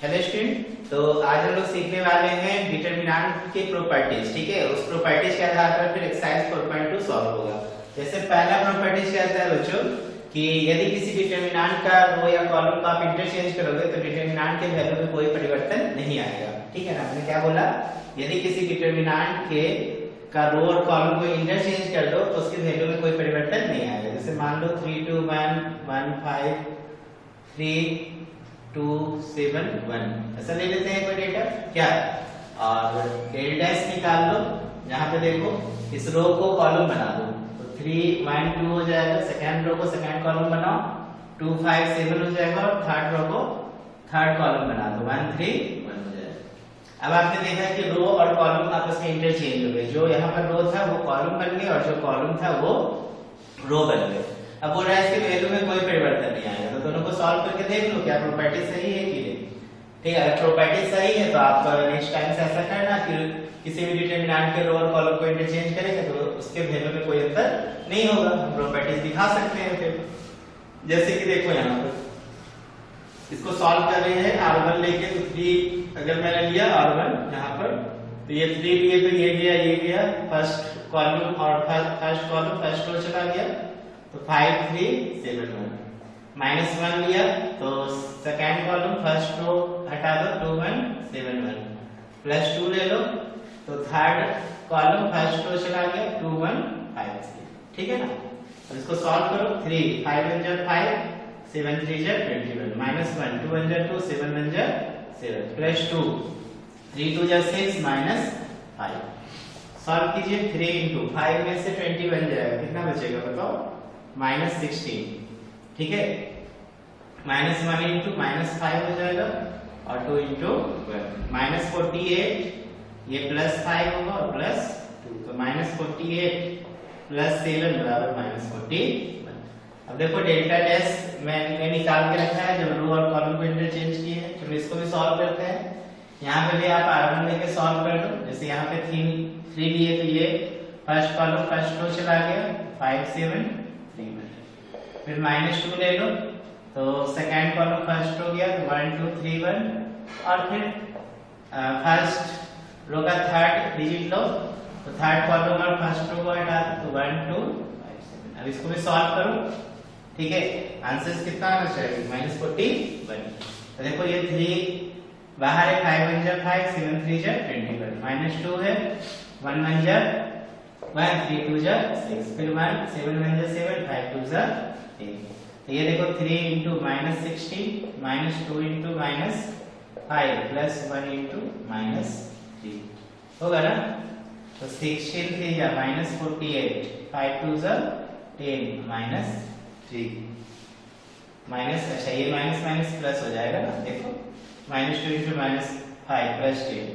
Hello student, तो आज हम लोग सीखने वाले हैं डिटरमिनेंट के प्रॉपर्टीज। ठीक है, उस प्रॉपर्टीज के आधार पर फिर एक्सरसाइज 4.2 सॉल्व होगा। जैसे पहला प्रॉपर्टीज कहता है बच्चों कि यदि किसी डिटरमिनेंट का रो या कॉलम को आप इंटरचेंज करोगे तो डिटरमिनेंट के वैल्यू में कोई परिवर्तन नहीं आएगा। ठीक है ना, हमने क्या बोला, यदि किसी डिटरमिनेंट के का रो और कॉलम को इंटरचेंज कर दो तो उसके वैल्यू में कोई परिवर्तन नहीं आएगा। जैसे मान लो 3 2 1 1 5 3 2 7 1 ऐसा ले लेते हैं कोई डेटा क्या, और डेल्टा एस निकाल लो। यहाँ पे देखो इस रो को कॉलम बना दो तो 3 1 2 हो जाएगा, सेकंड रो को सेकंड कॉलम बनाओ 2 5 7 हो जाएगा, और थर्ड रो को थर्ड कॉलम बना दो 1 3 1 हो जाएगा। अब आपने देखा कि रो और कॉलम आपस में इंटरचेंज हो गए, जो यहाँ पर रो था वो कॉलम बन गए और जो कॉलम था वो रो बन गए। अब बोल रहा है इसके वैल्यू में कोई परिवर्तन नहीं आएगा, तो दोनों को सॉल्व करके देख लो क्या प्रॉपर्टी सही है कि नहीं। ठीक है, अगर प्रॉपर्टी सही है तो आप नेक्स्ट टाइम से ऐसा करना कि किसी भी डिटरमिनेंट के रो और कॉलम को इंटरचेंज करेंगे तो उसके वैल्यू में कोई अंतर नहीं होगा। हम प्रॉपर्टीज दिखा सकते हैं फिर, जैसे कि देखो यहाँ पर इसको सॉल्व कर रहे हैं r1 लेके, तो 3 अगर मैंने लिया r1 यहाँ पर, तो ये 3 लिए तो ये गया फर्स्ट कॉलम, और फर्स्ट कॉलम फर्स्ट रो चला गया तो 5 3 7 1। माइनस 1 लिया तो सेकंड कॉलम फर्स्ट रो हटा दो 2 1 7 1। प्लस 2 ले लो तो थर्ड कॉलम फर्स्ट रो चला गया 2 1 5 3। ठीक है ना, अब इसको सॉल्व करो। 3 5 1 जा 5 7 3 जा 21, माइनस 1 2 1 जा 2 7 1 जा 7, प्लस 2 3 2 जा 6 माइनस 5। सॉल्व कीजिए, 3 into 5 में से 20 बन जाएगा, कितना बचेगा बताओ, माइनस 16। ठीक है, माइनस 1 इंटू माइनस 5 हो जाएगा, और 2 इंटू 1 माइनस 48, ये प्लस 5 होगा और प्लस 2, तो माइनस 48 प्लस 7 बराबर माइनस 41। अब देखो डेल्टा डैश मैंने निकाल के रखा है जब रो और कॉलम को इंटरचेंज किए हैं। चलो इसको भी सॉल्व करते हैं। यहाँ पे भी आप r1 लेके सॉल्व कर दो। जैसे यहाँ पे 3 लिए तो ये फर्स्ट कॉलम फर्स्ट रो चला गया 5 7 3 1। फिर माइनस 2 ले लो तो सेकंड कॉलम फर्स्ट रो गया 1 2 3 1, और फिर फर्स्ट रो का थर्ड डिजिट लो तो थर्ड कॉलम और फर्स्ट रो को हटा दो तो 1 2 5 7। अब इसको भी सॉल्व करो। ठीक है, आंसर कितना आना चाहिए, माइनस 41। तो देखो ये 3 बाहर है, 5 1 जा 5 7 3 जा 21, माइनस 2 है 1 1 जा 1 3 2 जा 6, फिर 1 7 1 जा 7 5 2 जा 8। तो ये देखो 3 into minus 16 minus 2 into minus 5 plus 1 into minus 3 होगा ना। तो 16 3 जा माइनस 48, 5 2 जा 10 माइनस 3 माइनस, अच्छा ये माइनस माइनस प्लस हो जाएगा ना। देखो माइनस 2 into माइनस 5 प्लस 10,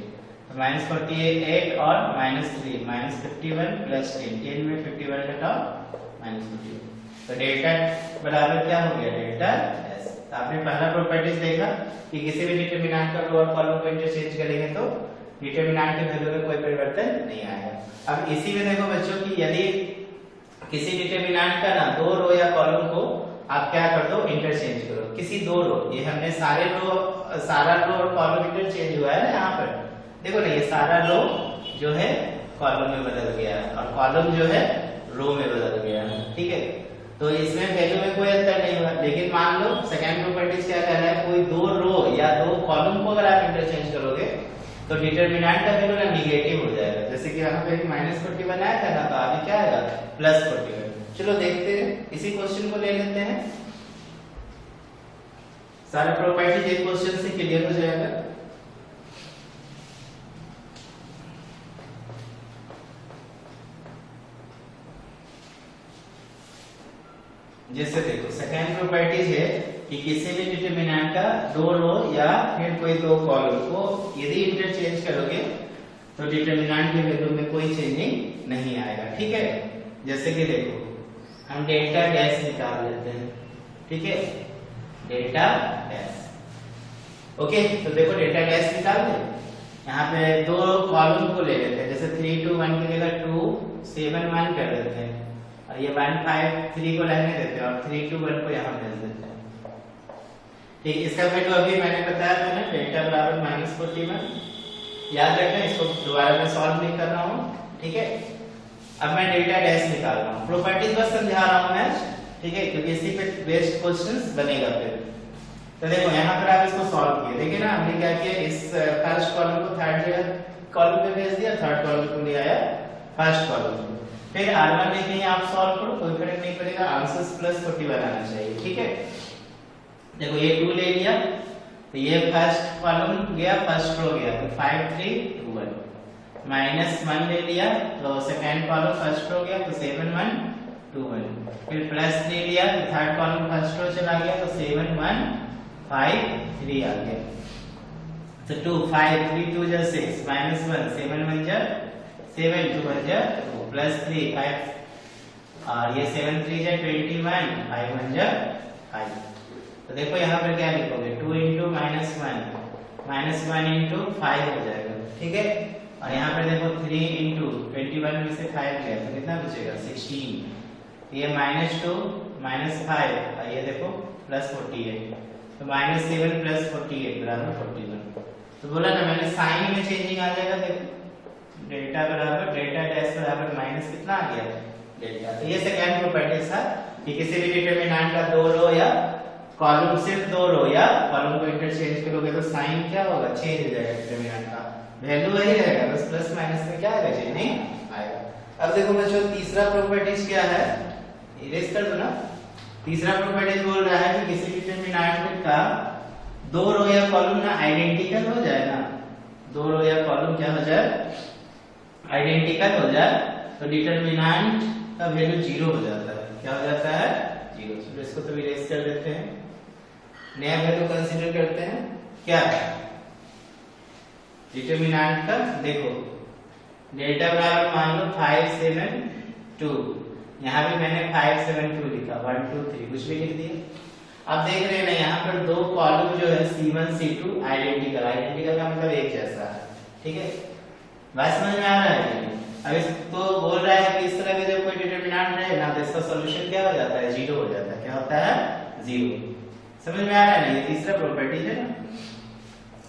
तो माइनस 48 और माइनस 3 माइनस 51 प्लस 10, 10 में 51 घटाओ माइनस 51, तो डेल्टा बराबर क्या हो गया, डेल्टा एस। तो आपने पहला प्रॉपर्टीज देखा कि किसी भी डिटरमिनेंट का रो और कॉलम को इंटरचेंज करेंगे तो डिटरमिनेंट के वैल्यू में कोई परिवर्तन नहीं आएगा। अब इसी में देखो बच्चों कि यदि किसी डिटरमिनेंट का ना दो रो या कॉलम को आप क्या कर दो, इंटरचेंज करो। किसी दो रो, ये हमने सारा रो और कॉलम इंटरचेंज हुआ है ना यहाँ पर, देखो ना ये सारा रो जो है कॉलम में बदल गया है और कॉलम जो है रो में बदल गया है। ठीक है, तो इसमें वैल्यू में कोई अंतर नहीं हुआ। लेकिन मान लो सेकंड प्रॉपर्टीज क्या कह रहा है, कोई दो रो या दो कॉलम को अगर आप इंटरचेंज करोगे तो डिटरमिनेंट का वैल्यू ना निगेटिव हो जाएगा। जैसे कि यहाँ पे माइनस 41 आया था ना, तो आगे क्या आएगा, प्लस 41। चलो देखते हैं, इसी क्वेश्चन को ले लेते हैं। सारा प्रॉपर्टीज एक क्वेश्चन से क्लियर हो जाएगा। जैसे देखो सेकेंड प्रॉपर्टीज है कि किसी भी डिटरमिनेंट का दो रो या फिर कोई दो कॉलम को यदि इंटरचेंज करोगे तो डिटरमिनेंट की वैल्यू में कोई चेंजिंग नहीं आएगा। ठीक है, जैसे कि देखो हम डेल्टा डैश निकाल लेते हैं। ठीक है, डेल्टा डैश, ओके। तो देखो डेल्टा डैश निकाल दे, यहाँ पे दो कॉलम को ले लेते हैं। जैसे 3 2 1 की जगह 2 7 1 कर देते हैं, और ये 1 5 3 को रहने देते हैं और 3 2 1 को यहाँ भेज देते हैं। ठीक, इसका वैल्यू अभी मैंने बताया था ना, डेल्टा -41 याद रखना, इसको दोबारा मैं सॉल्व नहीं कर रहा हूँ, ठीक है। अब मैं डेल्टा डैश निकाल रहा हूँ, प्रॉपर्टीज बस समझा रहा हूँ मैं, ठीक है, क्योंकि इसी पे बेस्ड क्वेश्चंस बनेगा फिर। तो देखो यहाँ पर आप इसको सॉल्व किए, देखिए ना हमने क्या किया, इस फर्स्ट कॉलम को थर्ड जगह कॉलम पे भेज दिया, थर्ड कॉलम को ले आया फर्स्ट कॉलम में। फिर R1 ने कहीं आप सॉल्व करो, कोई फर्क नहीं पड़ेगा, आंसर +41 आना चाहिए, ठीक है। देखो ये 2 ले लिया, तो ये फर्स्ट कॉलम गया, फर्स्ट रो गया, तो 5 3 2 1 -1 ले लिया, तो सेकंड कॉलम फर्स्ट रो गया, तो 7 1 2 1। फिर +3 लिया, तो थर्ड कॉलम फर्स्ट रो चला गया, तो 7 1 5 3 आ गया। तो 2 5 3 2 जा 6 -1 7 1 जा 7 2 1 जा 2 +3 5 और ये 7 3 जा 21 5 1 जा 5। तो देखो यहाँ पर क्या लिखोगे, 2 * -1 * 5 हो जाएगा, ठीक है। और यहाँ पर देखो 3 * 21 में से 5 गया, तो कितना बचेगा 16। ये -2 -5 और ये देखो +48, तो -7 + 48 बराबर 41। तो बोला ना मैंने, साइन में चेंजिंग आ जाएगा, देखो डेल्टा बराबर डेल्टा डैश बराबर माइनस कितना आ गया डेल्टा। तो ये सेकंड प्रॉपर्टी था कि किसी भी डिटरमिनेंट का 2 रो या कॉलम, सिर्फ 2 रो या कॉलम को इंटरचेंज करोगे तो साइन क्या होगा, चेंज हो जाएगा, डिटरमिनेंट का वैल्यू वही रहेगा, बस प्लस माइनस में क्या आएगा, चेंजिंग आएगा। अब देखो बच्चों तीसरा प्रॉपर्टीज क्या है, इरेज कर दो ना। तीसरा प्रॉपर्टीज बोल रहा है कि किसी डिटरमिनेंट का 2 रो या कॉलम ना आइडेंटिकल हो जाए ना, 2 रो या कॉलम क्या हो जाए, आइडेंटिकल हो जाए, तो डिटरमिनेंट का वैल्यू 0 हो जाता है। क्या हो जाता है, 0। चलो इसको तो इरेज कर देते हैं, नया वैल्यू कंसीडर करते हैं। क्या डिटरमिनेंट का, देखो डेल्टा बराबर मान लो 5 7 2, यहाँ भी मैंने 5 7 2 लिखा, 1 2 3 कुछ भी लिख दिया। अब देख रहे हैं ना यहाँ पर 2 कॉलम जो है C1 C2 आइडेंटिकल, आइडेंटिकल का मतलब एक जैसा है, ठीक है, बात समझ में आ रहा है। अब इसको बोल रहा है कि इस तरह के जब कोई डिटरमिनेंट रहे ना, तो इसका सॉल्यूशन क्या हो जाता है, 0 हो जाता है। क्या होता है, 0। समझ में आ रहा है ना, ये तीसरा प्रॉपर्टी है ना।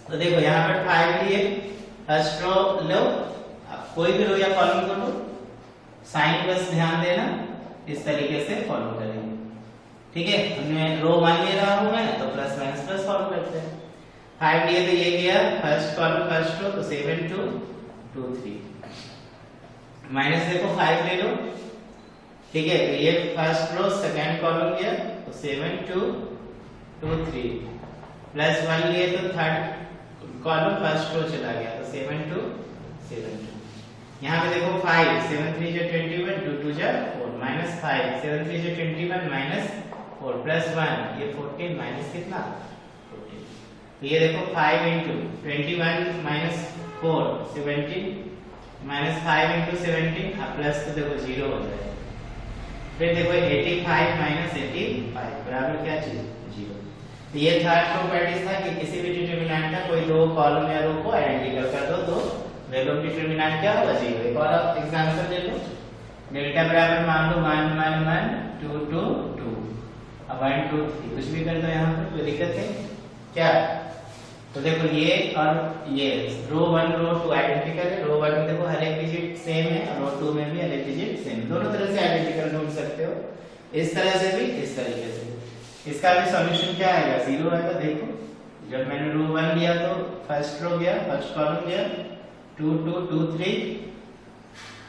तो देखो यहाँ पर 5 लिए, फर्स्ट रो लो, कोई भी रो या कॉलम को लो, साइन बस ध्यान देना, इस तरीके से फॉलो करेंगे, ठीक है। हमने रो 1 ले रहा हूं मैं, तो प्लस माइनस प्लस फॉलो करते हैं। 5 लिए तो ये गया फर्स्ट कॉलम फर्स्ट रो, तो 7 2 2 3 माइनस देखो 5 ले लो, ठीक है, तो ये फर्स्ट रो सेकंड कॉलम गया, तो 7 2 2 3 +1 लिए तो थर्ड कॉलम फर्स्ट रो चला गया, तो 7 2 7 2। यहाँ पे देखो 5 7 3 जा 21 2 2 जा 4 -5 7 3 जा 21 -4 +1 ये 14 माइनस कितना 14। तो ये देखो 5 * 21 - 4 17 -5 * 17 प्लस तो देखो 0 हो जाएगा। फिर देखो 85 - 85 बराबर क्या चीज 0। तो ये थर्ड प्रॉपर्टीज था कि किसी भी डिटरमिनेंट का कोई 2 कॉलम या रो को आइडेंटिकल कर दो तो वैल्यू ऑफ डिटरमिनेंट क्या होगा 0। एक और एग्जांपल ले लो, डेल्टा बराबर मान लो 1 1 1 2 2 2 अब 1 2 3 कुछ भी कर दो, यहाँ पर कोई दिक्कत है क्या। तो देखो ये और ये रो 1 रो 2 आइडेंटिकल है, रो 1 में देखो हर एक डिजिट सेम है और रो 2 में भी हर एक डिजिट सेम, दोनों तरह से आइडेंटिकल ढूंढ सकते हो, इस तरह से भी इस तरीके से। इसका भी सॉल्यूशन क्या आएगा 0 आएगा। देखो जब मैंने रो 1 लिया तो फर्स्ट रो गया, फर्स्ट कॉलम गया 2 2 2 3,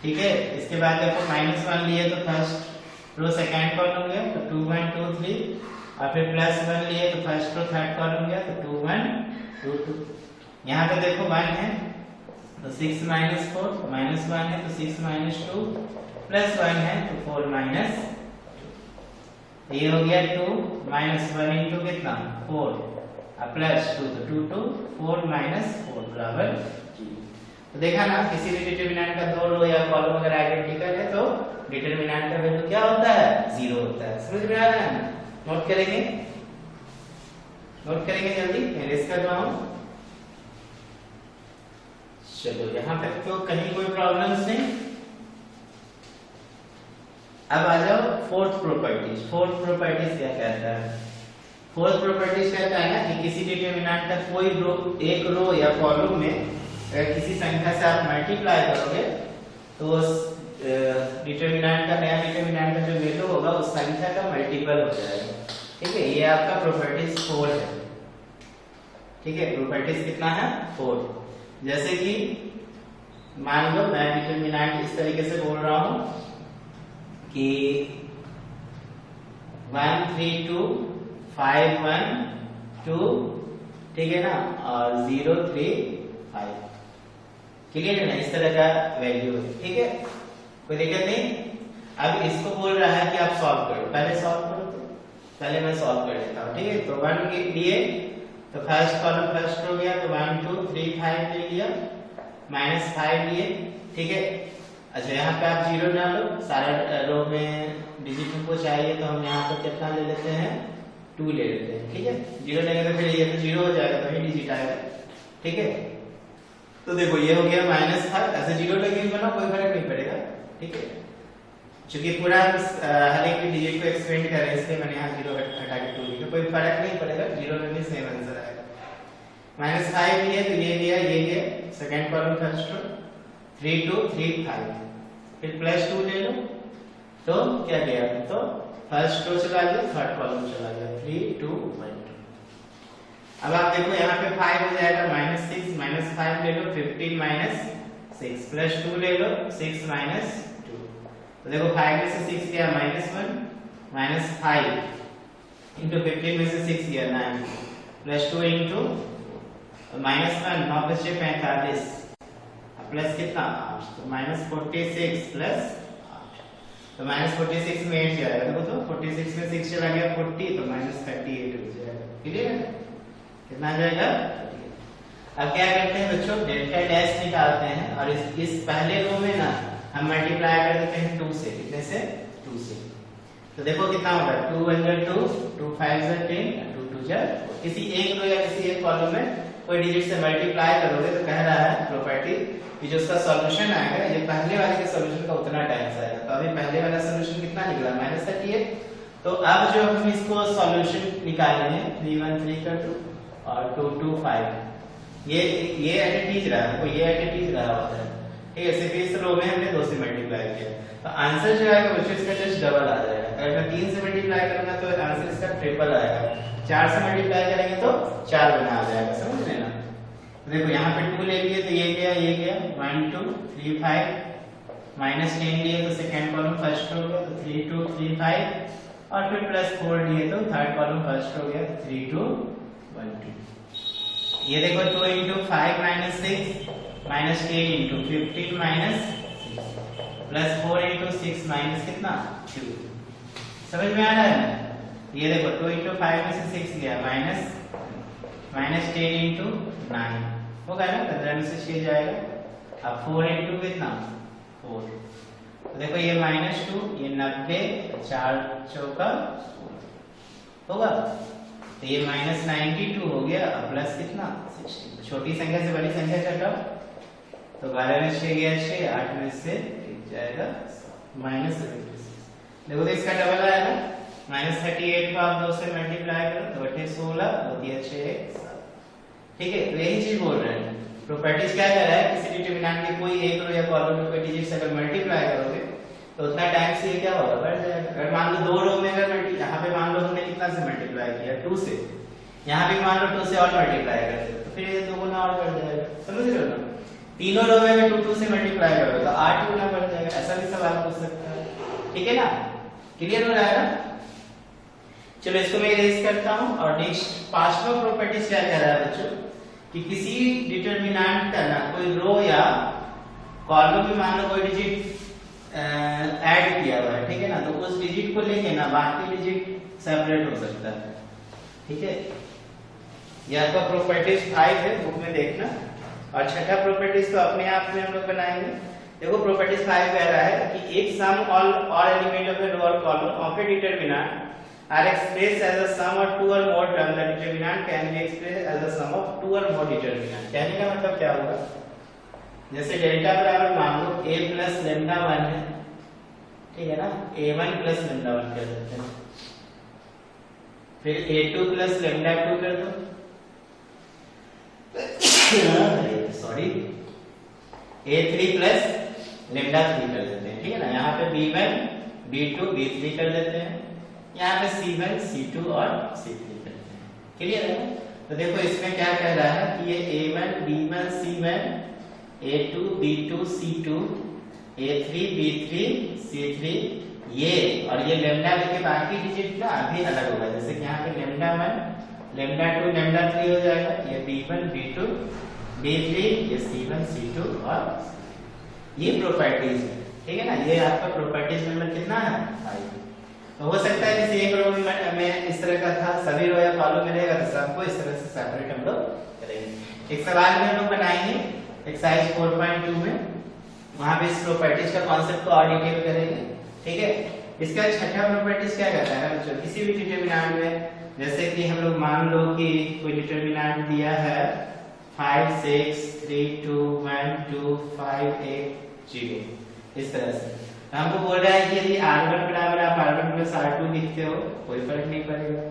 ठीक है। इसके बाद देखो -1 लिए तो फर्स्ट रो सेकंड कॉलम गया, तो 2 1 2 3 और फिर +1 लिए तो फर्स्ट रो थर्ड कॉलम गया, तो 2 1 2 2। यहाँ पे देखो 1 है तो 6 - 4 -1 है तो 6 - 2 +1 है तो 4 - ये हो गया 2 -1 * कितना 4 और +2 तो 2 2 4 - 4 बराबर 0। तो देखा ना किसी भी डिटरमिनेंट का 2 रो या कॉलम अगर आइडेंटिकल है तो डिटरमिनेंट का वैल्यू क्या होता है 0 होता है। समझ में आ रहा है ना, नोट करेंगे, नोट करेंगे जल्दी, मैं रेस कर रहा हूं। चलो यहां तक तो कहीं कोई प्रॉब्लम्स नहीं। अब आ जाओ फोर्थ प्रॉपर्टीज। फोर्थ प्रॉपर्टीज क्या कहता है, फोर्थ प्रॉपर्टी कहता है ना कि किसी डिटरमिनेंट का कोई रो, एक रो या कॉलम में अगर किसी संख्या से आप मल्टीप्लाई करोगे तो उस डिटरमिनेंट का, नया डिटरमिनेंट का जो वैल्यू होगा उस संख्या का मल्टीपल हो जाएगा। ठीक है, ये आपका प्रॉपर्टीज 4 है। ठीक है, प्रॉपर्टीज कितना है 4। जैसे कि मान लो मैं डिटरमिनेंट इस तरीके से बोल रहा हूं कि 1 3 2 5 1 2, ठीक है ना, और 0 3 5। क्लियर है ना, इस तरह का वैल्यू है। ठीक है, कोई दिक्कत नहीं। अब इसको बोल रहा है कि आप सॉल्व करो, पहले सॉल्व करो। तो पहले मैं सॉल्व कर देता हूँ। ठीक है, तो 1 के लिए तो फर्स्ट कॉलम फर्स्ट हो गया, तो 1 2 3 5 ले लिया, -5 लिए। ठीक है, अच्छा यहाँ पे आप 0 डालो, सारा रो में डिजिट को चाहिए तो हम यहाँ पर कितना ले लेते हैं 2 ले लेते हैं। ठीक है, 0 लेंगे तो फिर ये तो 0 हो जाएगा, तो ही डिजिट आएगा। ठीक है, तो देखो ये हो गया -5, ऐसे 0 लगे बना कोई फर्क नहीं पड़ेगा। ठीक है, क्योंकि पूरा हर एक डिजिट को एक्सपेंड कर रहे हैं इसलिए मैंने यहाँ 0 हटा के 2 लिखा, कोई फर्क नहीं पड़ेगा, 0 लेने सेम आंसर आएगा। -5 लिए तो ये गया सेकंड कॉलम फर्स्ट रो, 3 2 3 5, फिर +2 ले लो तो क्या गया, तो फर्स्ट रो चला गया, थर्ड कॉलम चला गया, 3 2 1 2। अब आप देखो यहाँ पे 5 हो जाएगा, -6 -5 ले लो, 15 -6 +2 ले लो, 6 -2। तो देखो 5 में से 6 गया -1, -5 इंटू 15 में से 6 गया 9, +2 इंटू -1, 9 + 6 45, प्लस कितना 8, तो -46 प्लस 8, तो -46 में 8 जाएगा। देखो तो 46 में 6 चला गया 40, तो -38 हो जाएगा। क्लियर है, कितना आ जाएगा। अब क्या करते हैं बच्चों, डेल्टा डैश निकालते हैं और इस पहले रो में ना हम मल्टीप्लाई कर देते हैं 2 से। कितने से 2 से। तो देखो कितना होगा, 2 1 जा 2, 2 5 जा 10, 2 2 जा। किसी एक रो या किसी एक कॉलम में कोई डिजिट से मल्टीप्लाई करोगे तो कह रहा है प्रॉपर्टी कि जो उसका सॉल्यूशन आएगा ये पहले वाले के सॉल्यूशन का उतना टाइम्स आएगा। तो अभी पहले वाला सॉल्यूशन कितना निकला -38। तो अब जो हम इसको सॉल्यूशन निकाल रहे हैं 3 1 3 का 2 और 2 2 5, ये एडिटीज रहा है, ये एडिटीज रहा होता है। ठीक है, सिर्फ इस रो में हमने 2 से मल्टीप्लाई किया, तो आंसर जो आएगा बच्चों इसका जस्ट डबल आ जाएगा। अगर मैं 3 से मल्टीप्लाई करूंगा तो आंसर इसका ट्रिपल आएगा, 4 से मल्टीप्लाई करेंगे तो 4 गुना आ जाएगा। समझ रहे ना। देखो यहाँ पे 2 ले लिए तो ये गया 1 2 3 5, -10 लिए तो सेकंड कॉलम फर्स्ट हो गया, तो 3 2 3 5, और फिर +4 लिए तो थर्ड कॉलम फर्स्ट हो गया, 3 2 1 2। ये देखो 2 × 5 - 6 -10 × 15 -6 +4 × 6 माइनस कितना 2। समझ में आ रहा है ना। ये देखो 2 × 5 में से 6 गया -10 × 9 होगा ना, 15 में से 6 जाएगा। अब 4 × कितना 4, तो देखो ये -2, ये 90, 4 चौका 16 होगा, तो ये -92 हो गया। अब प्लस कितना 60, छोटी संख्या से बड़ी संख्या घटाओ, तो 12 में 6 गया 6, 8 में से 1 जाएगा -76। देखो तो इसका डबल आया ना, -38 को आप 2 से मल्टीप्लाई करो तो 8 16 होती है 6 1 7। ठीक है, तो यही चीज बोल रहे हैं। प्रॉपर्टीज क्या कह रहा है, किसी डिटरमिनेंट के कोई एक रो या कॉलम में कोई डिजिट से अगर मल्टीप्लाई करोगे तो उतना टाइम से ये क्या होगा, बढ़ जाएगा। अगर मान लो 2 रो में अगर यहाँ पे मान लो हमने कितना से मल्टीप्लाई किया 2 से, यहाँ पे मान लो 2 से और मल्टीप्लाई करते तो फिर ये 2 गुना और बढ़ जाएगा। समझ रहे हो ना। तीनों रो में अगर 2 से मल्टीप्लाई करोगे तो 8 गुना बढ़ जाएगा। ऐसा भी सवाल पूछ सकता है। ठीक है ना, क्लियर हो रहा है ना। चलो इसको मैं इरेज करता हूं और नेक्स्ट 5वां प्रॉपर्टीज क्या कह रहा है बच्चों, कि किसी डिटरमिनेंट का ना कोई रो या कॉलम में मान लो कोई डिजिट ऐड किया हुआ है। ठीक है ना, तो उस डिजिट को लेके ना बाकी डिजिट सेपरेट हो सकता है। ठीक है, ये आपका प्रॉपर्टीज 5 है, बुक में देखना। और छठा प्रॉपर्टीज तो अपने आप में हम लोग बनाएंगे। देखो प्रॉपर्टीज 5 कह रहा है कि एक सम ऑल एलिमेंट ऑफ ए रो और column of A determinant are expressed as a sum of 2 or more terms. The determinant can be expressed as a sum of 2 or more determinant. कहने का मतलब क्या होगा, जैसे डेल्टा बराबर मान लो a + λ1 है, ठीक है ना, a1 + λ1 कर देते हैं। फिर a2 प्लस लेमडा 2 कर दो, सॉरी a3 प्लस लेमडा 3 कर देते हैं, ठीक है ना। यहाँ पे b1 b2 b3 कर देते हैं, यहाँ पे c1 c2 और c3 करते हैं। क्लियर है? तो देखो इसमें क्या कह रहा है कि ये a1 b1 c1 a2 b2 c2 a3 b3 c3 ये और ये लेमडा के बाकी डिजिट ना अभी अलग होगा। जैसे कि यहाँ पे लेमडा 1 लेमडा 2 लेमडा 3 हो जाएगा, ये b1 b2 b3 ये c1 c2 और ये प्रॉपर्टीज है, ठीक है ना। ये आपका प्रॉपर्टीज नंबर कितना है 5। तो हो सकता है किसी एक रो में इस तरह का था, सभी रो या कॉलम में रहेगा तो सबको इस तरह से सेपरेट हम लोग करेंगे। एक सवाल में हम लोग बनाएंगे एक्सरसाइज 4.2 में, वहां पे इस प्रॉपर्टीज का कांसेप्ट को और डिटेल करेंगे, ठीक है। इसका छठा प्रॉपर्टीज क्या कहता है बच्चों, किसी भी डिटरमिनेंट में जैसे कि हम लोग मान लो कि कोई डिटरमिनेंट दिया है 5 6 3 2 1 2 5 8 0 इस तरह से, हमको बोल रहा है कि यदि r1 बराबर आप r1 प्लस r2 लिखते हो कोई फर्क नहीं पड़ेगा,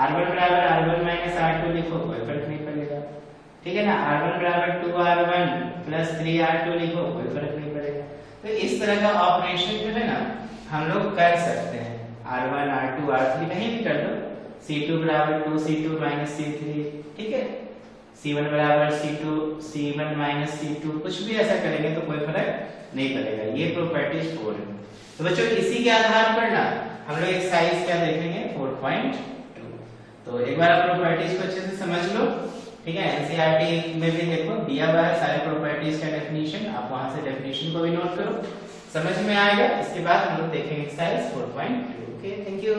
r1 बराबर r1 माइनस r2 लिखो कोई फर्क नहीं पड़ेगा, ठीक है ना। r1 बराबर 2r1 प्लस 3r2 लिखो कोई फर्क नहीं पड़ेगा। तो इस तरह का ऑपरेशन जो है ना हम लोग कर सकते हैं, r1 r2 r3 कहीं भी कर दो, c2 बराबर 2 c2 माइनस c3, ठीक है, c1 बराबर c2 c1 माइनस c2, कुछ भी ऐसा करेंगे तो कोई फर्क नहीं पड़ेगा। ये प्रॉपर्टीज 4 है। तो बच्चों इसी के आधार पर ना हम लोग एक्सरसाइज क्या देखेंगे 4.2। तो एक बार आप प्रॉपर्टीज को अच्छे से समझ लो, ठीक है। एनसीईआरटी में भी देखो दिया हुआ है सारे प्रॉपर्टीज का डेफिनेशन, आप वहां से डेफिनेशन को भी नोट करो, समझ में आएगा। इसके बाद हम लोग देखेंगे एक्सरसाइज 4.2। Okay, thank you.